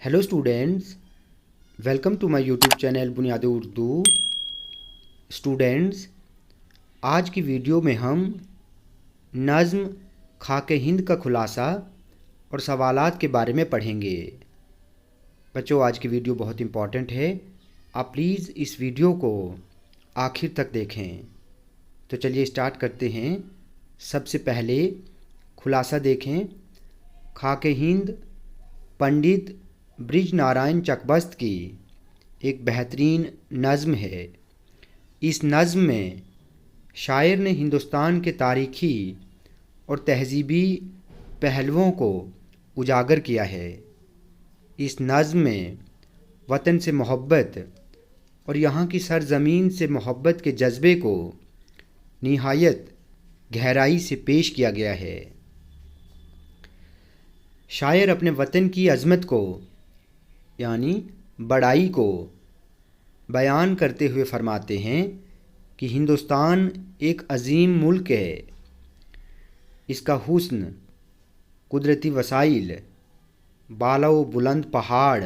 Hello students, welcome to my YouTube channel बुनियादी Urdu. Students, आज की वीडियो में हम नज़्म खाके हिंद का खुलासा और सवालात के बारे में पढ़ेंगे। बच्चों, आज की वीडियो बहुत इम्पॉर्टेंट है। आप प्लीज़ इस वीडियो को आखिर तक देखें। तो चलिए स्टार्ट करते हैं। सबसे पहले खुलासा देखें। खाके हिंद पंडित ब्रिज नारायण चकबस्त की एक बेहतरीन नज़्म है। इस नज़्म में शायर ने हिंदुस्तान के तारीख़ी और तहज़ीबी पहलुओं को उजागर किया है। इस नज़्म में वतन से मोहब्बत और यहाँ की सरज़मीन से मोहब्बत के जज्बे को निहायत गहराई से पेश किया गया है। शायर अपने वतन की अज़मत को यानी बड़ाई को बयान करते हुए फरमाते हैं कि हिंदुस्तान एक अज़ीम मुल्क है। इसका हुस्न, कुदरती वसाइल, बाला व बुलंद पहाड़,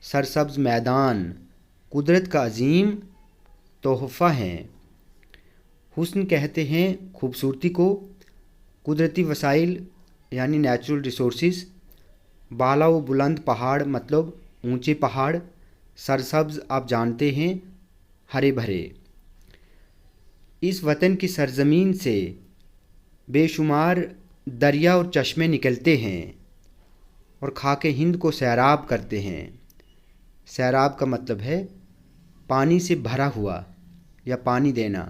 सरसब्ज़ मैदान कुदरत का अज़ीम तोहफ़ा हैं। हुस्न कहते हैं खूबसूरती को, कुदरती वसाइल यानी नेचुरल रिसोर्सेज, बाला व बुलंद पहाड़ मतलब ऊंचे पहाड़, सरसब्ज़ आप जानते हैं हरे भरे। इस वतन की सरज़मीन से बेशुमार दरिया और चश्मे निकलते हैं और खाके हिंद को सैराब करते हैं। सैराब का मतलब है पानी से भरा हुआ या पानी देना।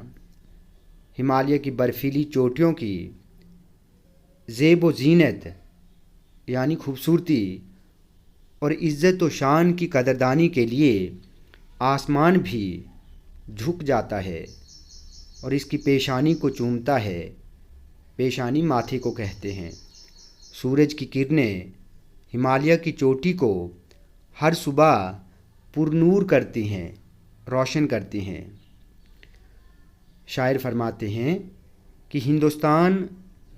हिमालय की बर्फ़ीली चोटियों की ज़ेब व ज़ीनत यानी खूबसूरती और इज़्ज़त व शान की कदरदानी के लिए आसमान भी झुक जाता है और इसकी पेशानी को चूमता है। पेशानी माथे को कहते हैं। सूरज की किरणें हिमालय की चोटी को हर सुबह पुरनूर करती हैं, रोशन करती हैं। शायर फरमाते हैं कि हिंदुस्तान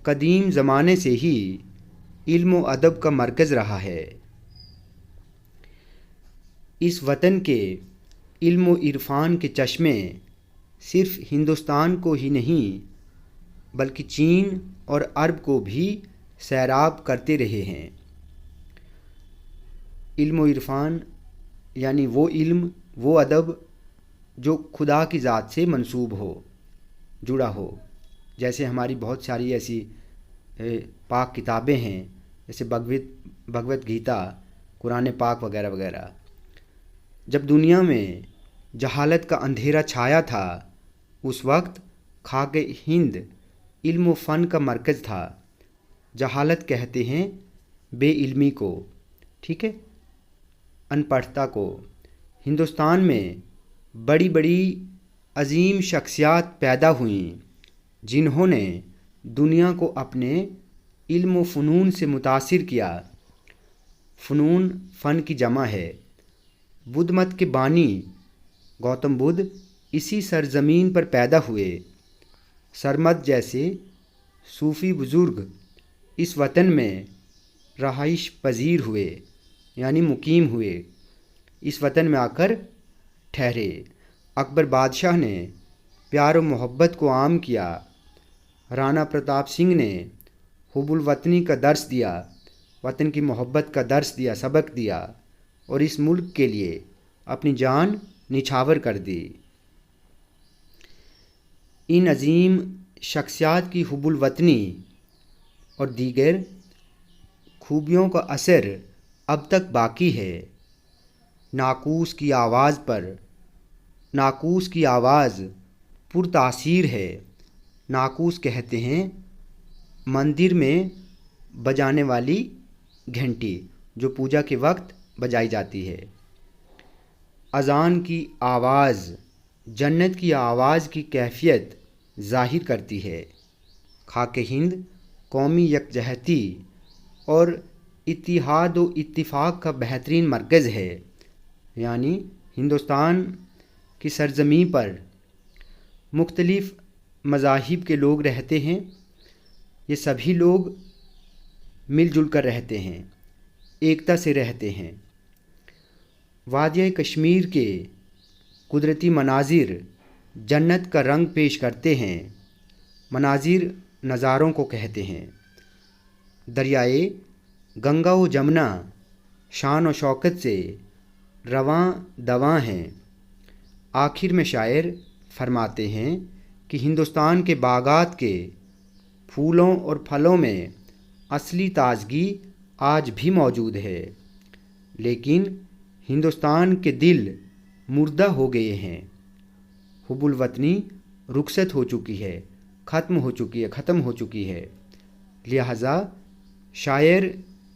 कदीम ज़माने से ही इल्म व अदब का मरकज़ रहा है। इस वतन के इल्म व इरफान के चश्मे सिर्फ़ हिंदुस्तान को ही नहीं बल्कि चीन और अरब को भी सैराब करते रहे हैं। इल्म व इरफान यानी वो इल्म, वो अदब जो खुदा की ज़ात से मंसूब हो, जुड़ा हो। जैसे हमारी बहुत सारी ऐसी पाक किताबें हैं, जैसे भगवत गीता, कुरान पाक वगैरह वगैरह। जब दुनिया में जहालत का अंधेरा छाया था, उस वक्त खाके हिंद इल्म व फ़न का मरकज़ था। जहालत कहते हैं बेइल्मी को, ठीक है, अनपढ़ता को। हिंदुस्तान में बड़ी बड़ी अज़ीम शख्सियात पैदा हुईं जिन्होंने दुनिया को अपने इल्म व फ़नून से मुतासिर किया। फ़नून फ़न की जमा है। बुद्ध मत के बानी गौतम बुद्ध इसी सरज़मीन पर पैदा हुए। सरमद जैसे सूफ़ी बुज़ुर्ग इस वतन में रहाइश पजीर हुए यानी मुकीम हुए, इस वतन में आकर ठहरे। अकबर बादशाह ने प्यार व मोहब्बत को आम किया। राणा प्रताप सिंह ने हुब्बुल वतनी का दर्स दिया, वतन की मोहब्बत का दर्स दिया, सबक दिया और इस मुल्क के लिए अपनी जान निछावर कर दी। इन अज़ीम शख्सियात की हुब्बुल वतनी और दीगर खूबियों का असर अब तक बाकी है। नाकूस की आवाज़ पर, नाकूस की आवाज़ पुरतासीर है। नाकूस कहते हैं मंदिर में बजाने वाली घंटी जो पूजा के वक्त बजाई जाती है। अज़ान की आवाज़ जन्नत की आवाज़ की कैफियत ज़ाहिर करती है। खाके हिंद कौमी यकजहती और इत्तिहाद व इत्तिफ़ाक़ का बेहतरीन मरकज़ है। यानी हिंदुस्तान की सरज़मीं पर मुख्तलिफ़ मज़ाहिब के लोग रहते हैं। ये सभी लोग मिलजुल कर रहते हैं, एकता से रहते हैं। वादिया कश्मीर के कुदरती मनाजिर जन्नत का रंग पेश करते हैं। मनाजिर नज़ारों को कहते हैं। दरियाए गंगा व जमुना शान और शौकत से रवां दवां हैं। आखिर में शायर फरमाते हैं कि हिंदुस्तान के बागात के फूलों और फलों में असली ताजगी आज भी मौजूद है, लेकिन हिंदुस्तान के दिल मुर्दा हो गए हैं। हुब्बुल वतनी रुखसत हो चुकी है, ख़त्म हो चुकी है। लिहाजा शायर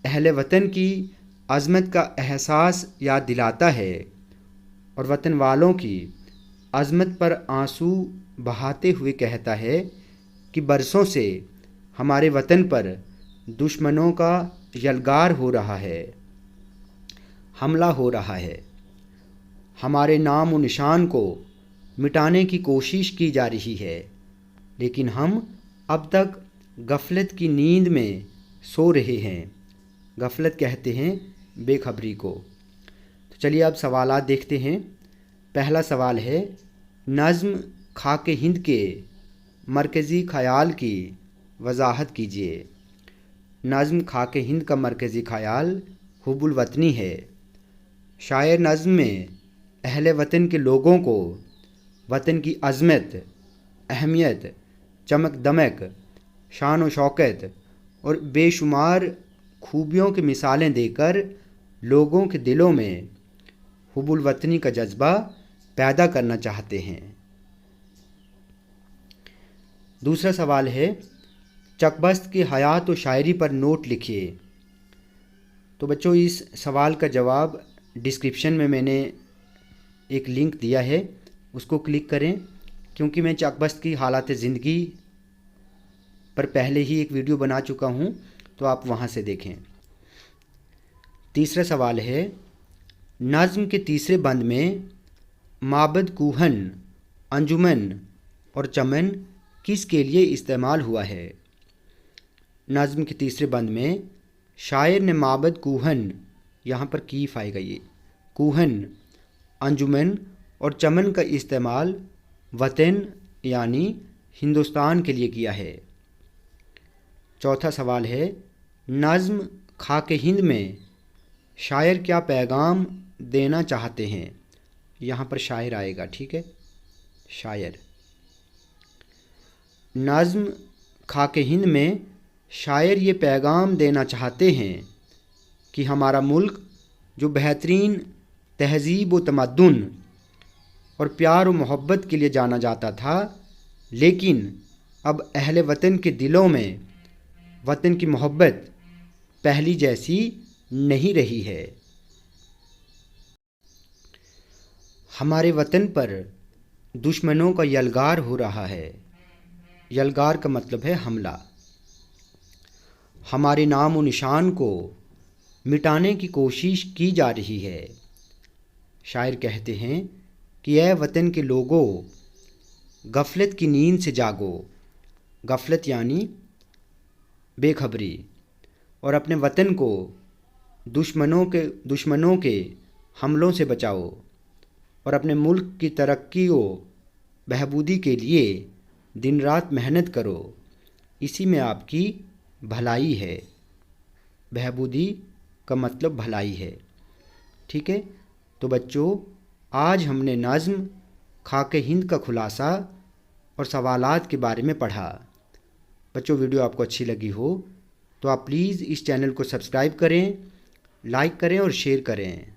अहले वतन की अज़मत का एहसास याद दिलाता है और वतन वालों की अज़मत पर आंसू बहाते हुए कहता है कि बरसों से हमारे वतन पर दुश्मनों का यलगार हो रहा है, हमला हो रहा है। हमारे नाम व निशान को मिटाने की कोशिश की जा रही है, लेकिन हम अब तक गफलत की नींद में सो रहे हैं। गफलत कहते हैं बेखबरी को। तो चलिए अब सवालात देखते हैं। पहला सवाल है, नज़्म खाके हिंद के मरकज़ी ख़याल की वजाहत कीजिए। नज़्म खाके हिंद का मरकज़ी ख़याल हुब्बुल वतनी है। शायर नज़्म में अहले वतन के लोगों को वतन की अज़मत, अहमियत, चमक दमक, शान व शौकत और बेशुमार खूबियों की मिसालें देकर लोगों के दिलों में हुब्बुल वतनी का जज्बा पैदा करना चाहते हैं। दूसरा सवाल है, चकबस्त की हयात व शायरी पर नोट लिखिए। तो बच्चों, इस सवाल का जवाब डिस्क्रिप्शन में मैंने एक लिंक दिया है, उसको क्लिक करें, क्योंकि मैं चकबस्त की हालात ज़िंदगी पर पहले ही एक वीडियो बना चुका हूँ, तो आप वहाँ से देखें। तीसरा सवाल है, नज़्म के तीसरे बंद में माबद कूहन, अंजुमन और चमन किस के लिए इस्तेमाल हुआ है? नज़्म के तीसरे बंद में शायर ने माबद कूहन, यहाँ पर कीफ आएगा, ये कूहन, अंजुमन और चमन का इस्तेमाल वतन यानी हिंदुस्तान के लिए किया है। चौथा सवाल है, नज़्म खाके हिंद में शायर क्या पैगाम देना चाहते हैं? यहाँ पर शायर आएगा, ठीक है, शायर। नज़्म खाके हिंद में शायर ये पैगाम देना चाहते हैं कि हमारा मुल्क जो बेहतरीन तहज़ीब व तमद्दुन और प्यार व मोहब्बत के लिए जाना जाता था, लेकिन अब अहले वतन के दिलों में वतन की मोहब्बत पहली जैसी नहीं रही है। हमारे वतन पर दुश्मनों का यलगार हो रहा है। यलगार का मतलब है हमला। हमारे नाम व निशान को मिटाने की कोशिश की जा रही है। शायर कहते हैं कि ऐ वतन के लोगों, गफलत की नींद से जागो। गफलत यानी बेखबरी, और अपने वतन को दुश्मनों के हमलों से बचाओ और अपने मुल्क की तरक्की व बहबूदी के लिए दिन रात मेहनत करो। इसी में आपकी भलाई है। बहबूदी का मतलब भलाई है, ठीक है। तो बच्चों, आज हमने नज़्म खाके हिंद का खुलासा और सवालात के बारे में पढ़ा। बच्चों, वीडियो आपको अच्छी लगी हो तो आप प्लीज़ इस चैनल को सब्सक्राइब करें, लाइक करें और शेयर करें।